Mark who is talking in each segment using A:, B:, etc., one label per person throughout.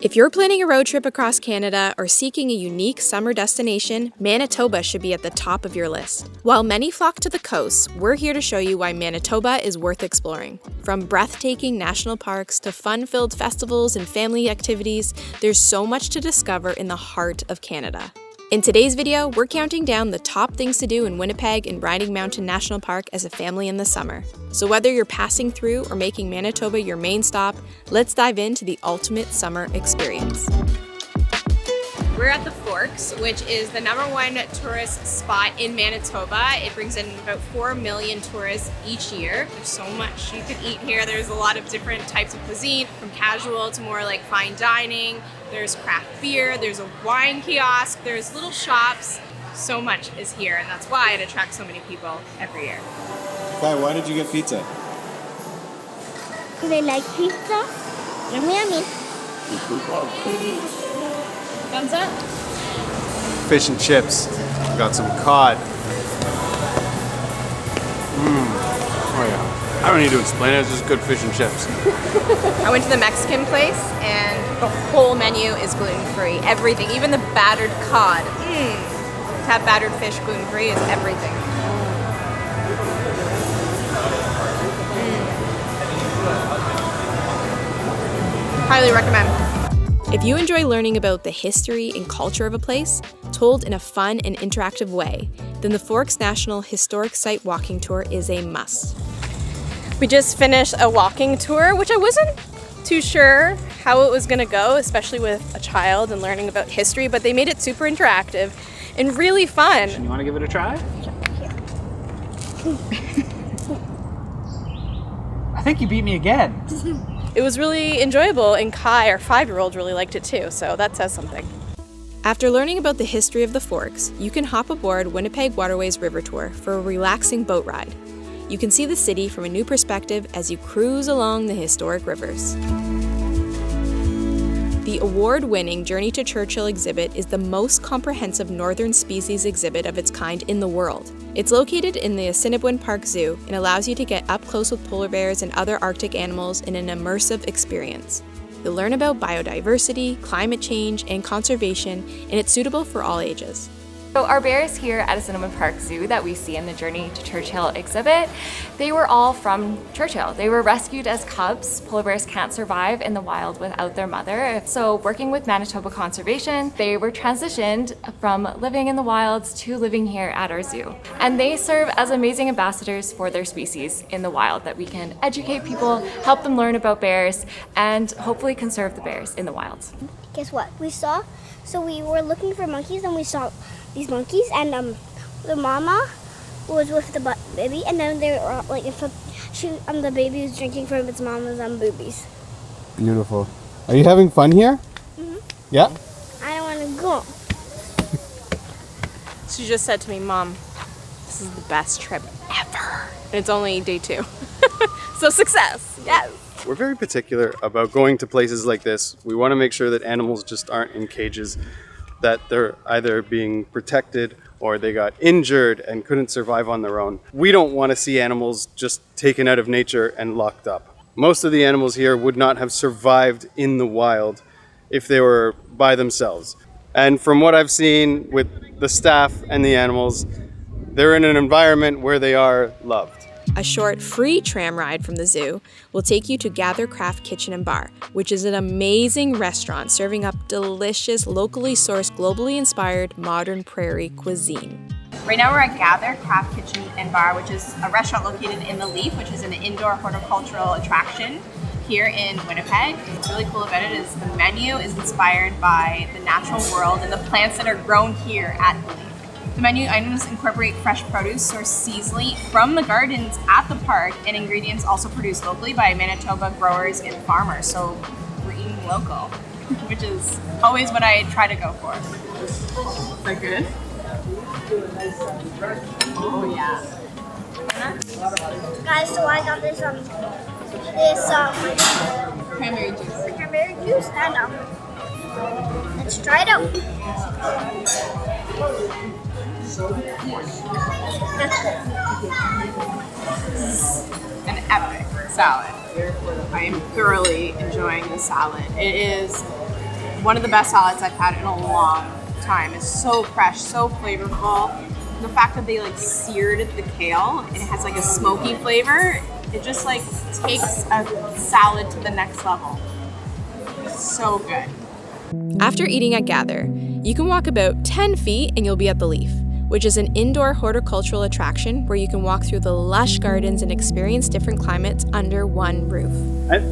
A: If you're planning a road trip across Canada or seeking a unique summer destination, Manitoba should be at the top of your list. While many flock to the coast, we're here to show you why Manitoba is worth exploring. From breathtaking national parks to fun-filled festivals and family activities, there's so much to discover in the heart of Canada. In today's video, we're counting down the top things to do in Winnipeg and Riding Mountain National Park as a family in the summer. So whether you're passing through or making Manitoba your main stop, let's dive into the ultimate summer experience. We're at the Forks, which is the #1 tourist spot in Manitoba. It brings in about 4 million tourists each year. There's so much you can eat here. There's a lot of different types of cuisine, from casual to more like fine dining. There's craft beer, there's a wine kiosk, there's little shops. So much is here, and that's why it attracts so many people every year.
B: Guy, why did you get pizza?
C: Because I like pizza. Yummy, yummy.
A: Thumbs up?
B: Fish and chips. Got some cod. Oh yeah. I don't need to explain it, it's just good fish and chips.
A: I went to the Mexican place, and the whole menu is gluten-free. Everything, even the battered cod. To have battered fish gluten-free is everything. Highly recommend. If you enjoy learning about the history and culture of a place, told in a fun and interactive way, then the Forks National Historic Site Walking Tour is a must. We just finished a walking tour, which I wasn't too sure how it was gonna go, especially with a child and learning about history, but they made it super interactive and really fun.
D: You wanna give it a try? I think you beat me again.
A: It was really enjoyable, and Kai, our 5-year-old, really liked it too, so that says something. After learning about the history of the Forks, you can hop aboard Winnipeg Waterways River Tour for a relaxing boat ride. You can see the city from a new perspective as you cruise along the historic rivers. The award-winning Journey to Churchill exhibit is the most comprehensive northern species exhibit of its kind in the world. It's located in the Assiniboine Park Zoo and allows you to get up close with polar bears and other Arctic animals in an immersive experience. You'll learn about biodiversity, climate change, and conservation, and it's suitable for all ages.
E: So our bears here at Assiniboine Park Zoo that we see in the Journey to Churchill exhibit, they were all from Churchill. They were rescued as cubs. Polar bears can't survive in the wild without their mother. So working with Manitoba Conservation, they were transitioned from living in the wilds to living here at our zoo. And they serve as amazing ambassadors for their species in the wild, that we can educate people, help them learn about bears, and hopefully conserve the bears in the wild.
C: Guess what? So we were looking for monkeys, and we saw these monkeys, and the mama was with the baby, and then they were like, the baby was drinking from its mama's boobies.
B: Beautiful. Are you having fun here?
C: Mm-hmm.
B: Yeah?
C: I don't want to go.
A: She just said to me, "Mom, this is the best trip ever." And it's only day 2. So success, yes.
B: We're very particular about going to places like this. We want to make sure that animals just aren't in cages, that they're either being protected or they got injured and couldn't survive on their own. We don't want to see animals just taken out of nature and locked up. Most of the animals here would not have survived in the wild if they were by themselves. And from what I've seen with the staff and the animals, they're in an environment where they are loved.
A: A short, free tram ride from the zoo will take you to Gather Craft Kitchen and Bar, which is an amazing restaurant serving up delicious, locally sourced, globally inspired, modern prairie cuisine. Right now we're at Gather Craft Kitchen and Bar, which is a restaurant located in the Leaf, which is an indoor horticultural attraction here in Winnipeg. What's really cool about it is the menu is inspired by the natural world and the plants that are grown here at the Leaf. The menu items incorporate fresh produce sourced seasonally from the gardens at the park, and ingredients also produced locally by Manitoba growers and farmers. So we're eating local, which is always what I try to go for. Is that good? Oh yeah.
C: Guys, so I got this
A: Cranberry juice.
C: cranberry juice, and let's try it out.
A: An epic salad. I am thoroughly enjoying the salad. It is
F: one of the best salads I've had in a long time. It's so fresh, so flavorful. The fact that they like seared the kale and it has like a smoky flavor, it just like takes a salad to the next level. It's so good.
A: After eating at Gather, you can walk about 10 feet and you'll be at the Leaf, which is an indoor horticultural attraction where you can walk through the lush gardens and experience different climates under one roof.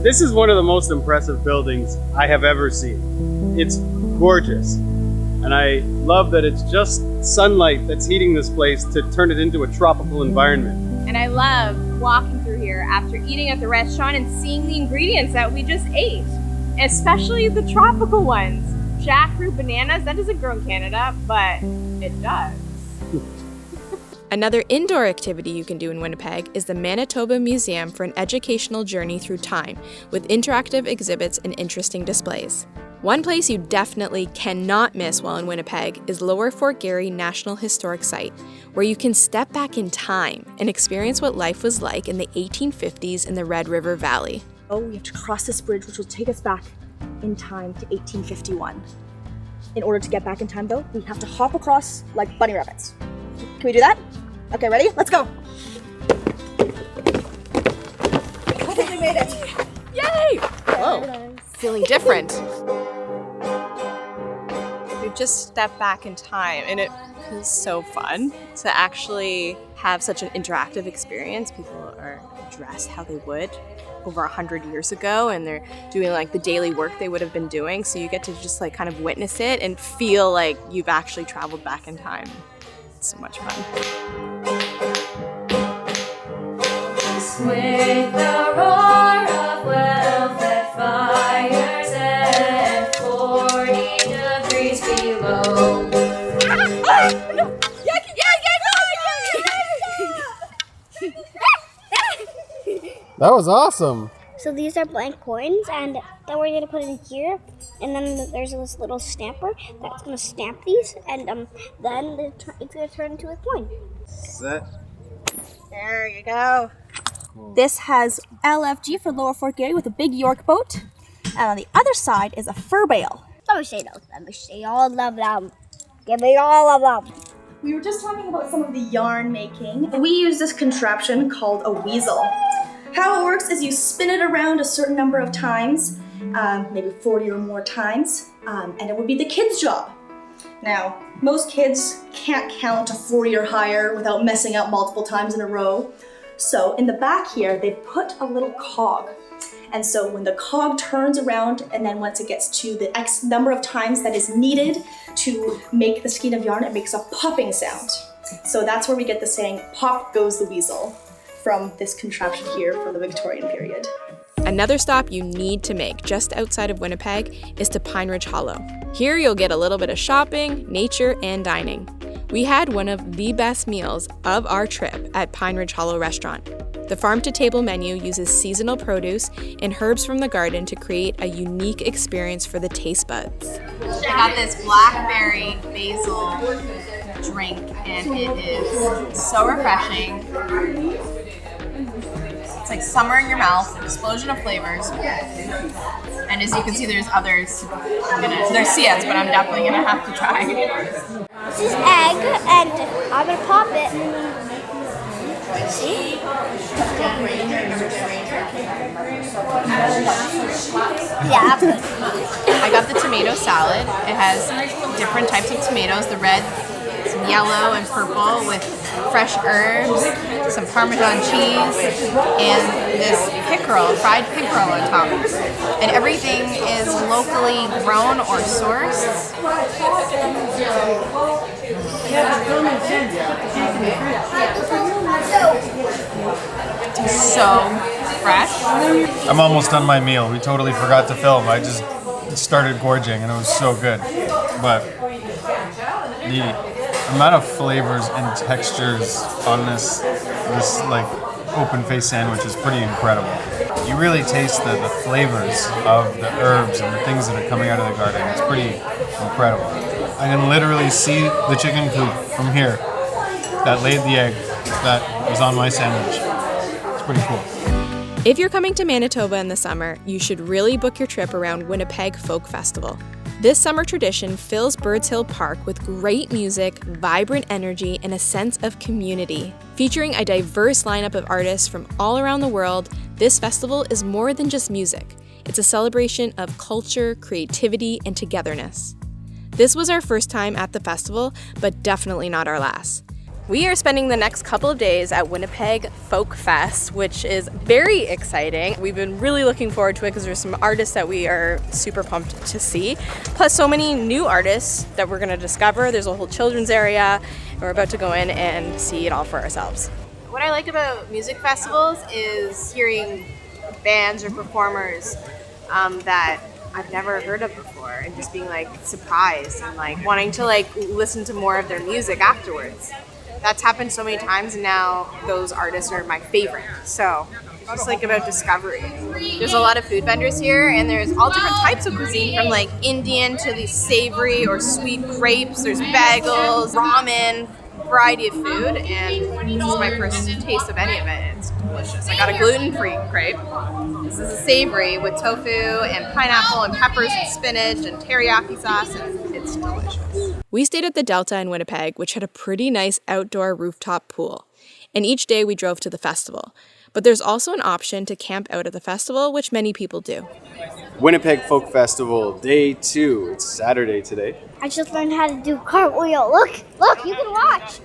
B: This is one of the most impressive buildings I have ever seen. It's gorgeous. And I love that it's just sunlight that's heating this place to turn it into a tropical environment.
F: And I love walking through here after eating at the restaurant and seeing the ingredients that we just ate, especially the tropical ones. Jackfruit bananas, that doesn't grow in Canada, but it does.
A: Another indoor activity you can do in Winnipeg is the Manitoba Museum for an educational journey through time with interactive exhibits and interesting displays. One place you definitely cannot miss while in Winnipeg is Lower Fort Garry National Historic Site, where you can step back in time and experience what life was like in the 1850s in the Red River Valley.
G: Oh, we have to cross this bridge, which will take us back in time to 1851. In order to get back in time, though, we have to hop across like bunny rabbits. Can we do that? Okay, ready? Let's go. I think we made it.
A: Yay! Whoa, feeling different.
F: We've just stepped back in time and it was so fun to actually have such an interactive experience. People are dressed how they would over 100 years ago and they're doing like the daily work they would have been doing. So you get to just like kind of witness it and feel like you've actually traveled back in time. It's so much fun.
H: With the roar of well-fed fires and 40 degrees below.
B: That was awesome.
C: So these are blank coins, and then we're gonna put it in here, and then there's this little stamper that's gonna stamp these, and then it's gonna turn into a coin.
B: Set.
G: There you go. This has LFG for Lower Fort Garry with a big York boat. And on the other side is a fur bale.
C: Let me say those. Let me see all of them. Give me all of them.
G: We were just talking about some of the yarn making. We use this contraption called a weasel. How it works is you spin it around a certain number of times, maybe 40 or more times, and it would be the kids' job. Now, most kids can't count to 40 or higher without messing up multiple times in a row. So in the back here, they put a little cog. And so when the cog turns around and then once it gets to the X number of times that is needed to make the skein of yarn, it makes a popping sound. So that's where we get the saying, "Pop goes the weasel," from this contraption here from the Victorian period.
A: Another stop you need to make just outside of Winnipeg is to Pineridge Hollow. Here you'll get a little bit of shopping, nature, and dining. We had one of the best meals of our trip at Pineridge Hollow restaurant. The farm-to-table menu uses seasonal produce and herbs from the garden to create a unique experience for the taste buds.
F: I got this blackberry basil drink and it is so refreshing. It's like summer in your mouth, explosion of flavors. And as you can see, there's others. There's Sia's, but I'm definitely gonna have to try.
C: This is egg, and I'm gonna pop it. See? Yeah.
F: I got the tomato salad. It has different types of tomatoes. The red, some yellow and purple with fresh herbs, some Parmesan cheese, and this pickerel, fried pickerel on top. And everything is locally grown or sourced. So fresh.
B: I'm almost done my meal. We totally forgot to film. I just started gorging and it was so good. But the amount of flavors and textures on this like open face sandwich is pretty incredible. You really taste the flavors of the herbs and the things that are coming out of the garden. It's pretty incredible. I can literally see the chicken coop from here that laid the egg that was on my sandwich. It's pretty cool.
A: If you're coming to Manitoba in the summer, you should really book your trip around Winnipeg Folk Festival. This summer tradition fills Birds Hill Park with great music, vibrant energy, and a sense of community. Featuring a diverse lineup of artists from all around the world, this festival is more than just music. It's a celebration of culture, creativity, and togetherness. This was our first time at the festival, but definitely not our last. We are spending the next couple of days at Winnipeg Folk Fest, which is very exciting. We've been really looking forward to it because there's some artists that we are super pumped to see. Plus so many new artists that we're gonna discover. There's a whole children's area. And we're about to go in and see it all for ourselves. What I like about music festivals is hearing bands or performers that I've never heard of before and just being like surprised and like wanting to like listen to more of their music afterwards. That's happened so many times, and now those artists are my favorite. So it's just like about discovery. There's a lot of food vendors here, and there's all different types of cuisine, from like Indian to these savory or sweet crepes. There's bagels, ramen, variety of food, and this is my first taste of any of it. It's delicious. I got a gluten-free crepe. This is a savory with tofu and pineapple and peppers and spinach and teriyaki sauce, and it's delicious. We stayed at the Delta in Winnipeg, which had a pretty nice outdoor rooftop pool. And each day we drove to the festival. But there's also an option to camp out at the festival, which many people do.
B: Winnipeg Folk Festival, day 2. It's Saturday today.
C: I just learned how to do cartwheel. Look, you can watch.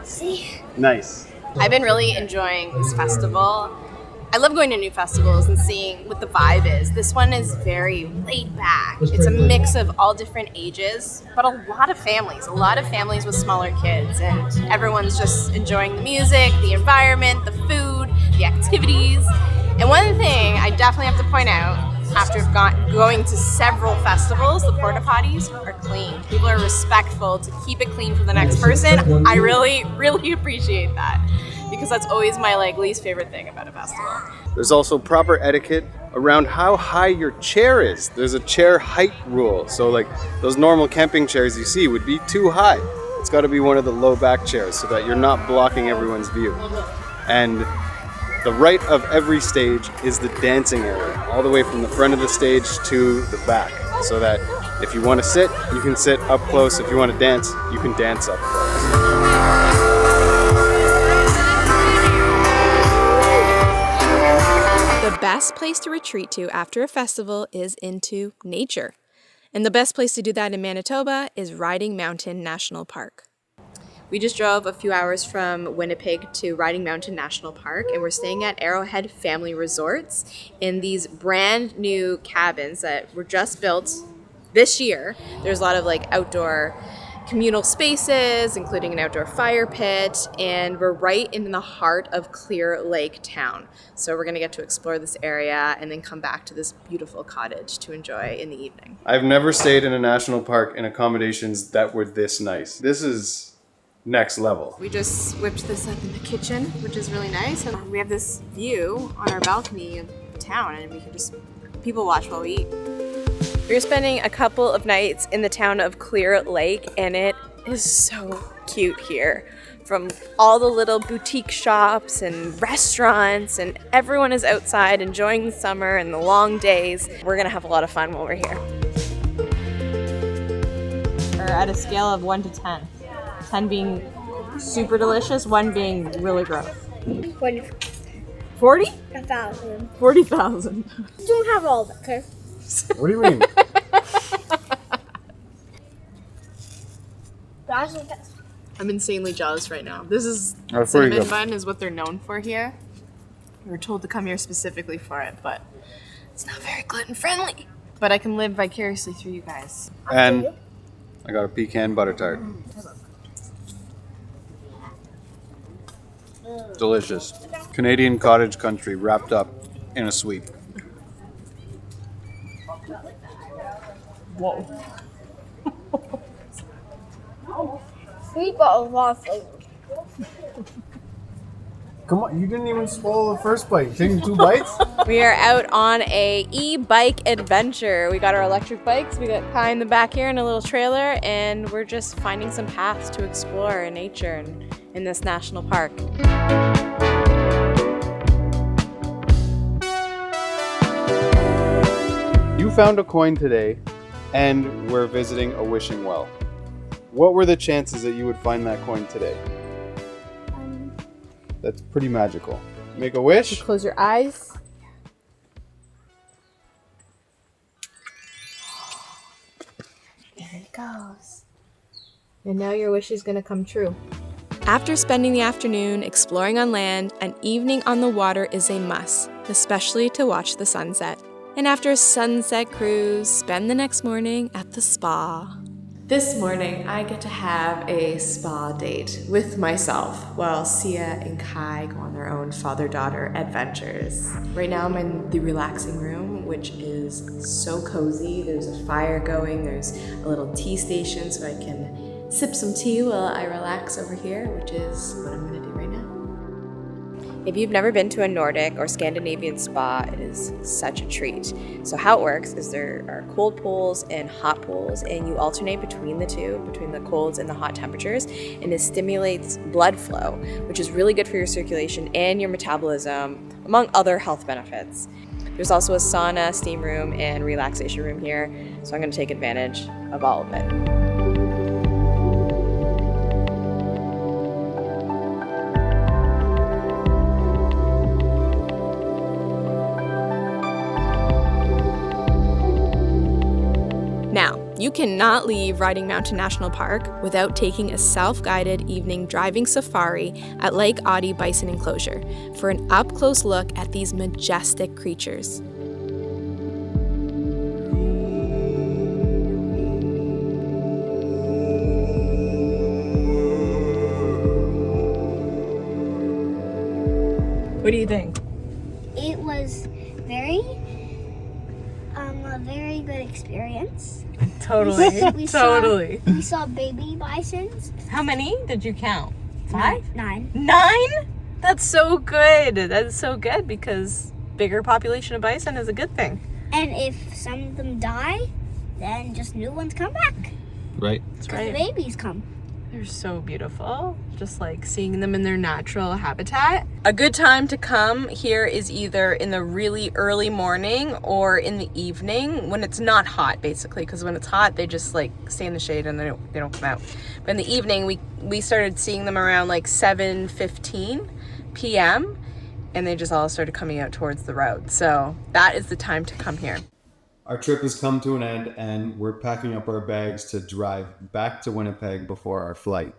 C: See?
B: Nice.
F: I've been really enjoying this festival. I love going to new festivals and seeing what the vibe is. This one is very laid back. It's a mix of all different ages, but a lot of families with smaller kids, and everyone's just enjoying the music, the environment, the food, the activities. And one thing I definitely have to point out, after going to several festivals, the porta potties are clean. People are respectful to keep it clean for the next person. I really, really appreciate that, because that's always my least favorite thing about a festival.
B: There's also proper etiquette around how high your chair is. There's a chair height rule. So those normal camping chairs you see would be too high. It's got to be one of the low back chairs so that you're not blocking everyone's view. And the right of every stage is the dancing area, all the way from the front of the stage to the back, so that if you want to sit, you can sit up close. If you want to dance, you can dance up close.
A: The best place to retreat to after a festival is into nature. And the best place to do that in Manitoba is Riding Mountain National Park. We just drove a few hours from Winnipeg to Riding Mountain National Park, and we're staying at Arrowhead Family Resorts in these brand new cabins that were just built this year. There's a lot of outdoor communal spaces, including an outdoor fire pit, and we're right in the heart of Clear Lake town. So we're gonna get to explore this area and then come back to this beautiful cottage to enjoy in the evening.
B: I've never stayed in a national park in accommodations that were this nice. This is next level.
F: We just whipped this up in the kitchen, which is really nice. And we have this view on our balcony of town, and we can just people watch while we eat. We're spending a couple of nights in the town of Clear Lake, and it is so cute here. From all the little boutique shops and restaurants, and everyone is outside enjoying the summer and the long days. We're gonna have a lot of fun while we're here. We're at a scale of 1 to 10. 10 being super delicious, 1 being really gross.
C: 40.
F: 40?
C: 1,000.
F: 40,000.
C: Don't have all of it, okay?
B: What do you mean?
F: I'm insanely jealous right now. This is
B: That's pretty
F: cinnamon
B: good.
F: bun is what they're known for here. We were told to come here specifically for it, but it's not very gluten friendly. But I can live vicariously through you guys.
B: And I got a pecan butter tart. Delicious. Canadian cottage country wrapped up in a sweet.
F: Whoa.
C: Sweet, but a lot of flavor.
B: Come on, you didn't even swallow the first bite. You're taking 2 bites?
A: We are out on a e-bike adventure. We got our electric bikes, we got Kai in the back here in a little trailer, and we're just finding some paths to explore in nature and in this national park.
B: you found a coin today and were visiting a wishing well, what were the chances that you would find that coin today? That's pretty magical. Make a wish.
A: Close your eyes. There it goes. And now your wish is going to come true. After spending the afternoon exploring on land, an evening on the water is a must, especially to watch the sunset. And after a sunset cruise, spend the next morning at the spa.
F: This morning, I get to have a spa date with myself while Sia and Kai go on their own father-daughter adventures. Right now, I'm in the relaxing room, which is so cozy. There's a fire going, there's a little tea station so I can sip some tea while I relax over here, which is what I'm gonna do right now. If you've never been to a Nordic or Scandinavian spa, it is such a treat. So how it works is there are cold pools and hot pools, and you alternate between the two, between the colds and the hot temperatures, and it stimulates blood flow, which is really good for your circulation and your metabolism, among other health benefits. There's also a sauna, steam room, and relaxation room here, so I'm going to take advantage of all of it. Now, you cannot leave Riding Mountain National Park without taking a self-guided evening driving safari at Lake Audie Bison Enclosure for an up-close look at these majestic creatures. What do you think?
C: It was a very good experience.
F: Totally.
C: We saw baby bisons.
F: How many did you count? 5?
C: 9.
F: 9? That's so good. That's so good because bigger population of bison is a good thing.
C: And if some of them die, then just new ones come back.
B: Right.
F: That's
C: Because the babies come.
F: They're so beautiful, just like seeing them in their natural habitat. A good time to come here is either in the really early morning or in the evening when it's not hot, basically, because when it's hot, they just like stay in the shade and they don't come out. But in the evening, we started seeing them around like 7:15 p.m. and they just all started coming out towards the road. So that is the time to come here.
B: Our trip has come to an end and we're packing up our bags to drive back to Winnipeg before our flight.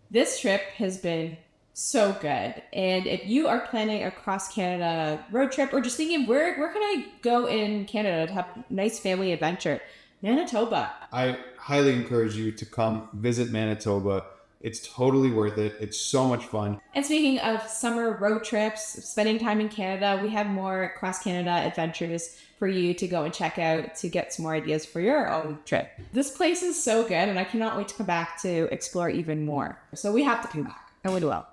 I: This trip has been so good. And if you are planning a cross-Canada road trip or just thinking, where can I go in Canada to have a nice family adventure? Manitoba.
B: I highly encourage you to come visit Manitoba. It's totally worth it. It's so much fun.
I: And speaking of summer road trips, spending time in Canada, we have more cross-Canada adventures for you to go and check out to get some more ideas for your own trip. This place is so good and I cannot wait to come back to explore even more. So we have to come back and we will.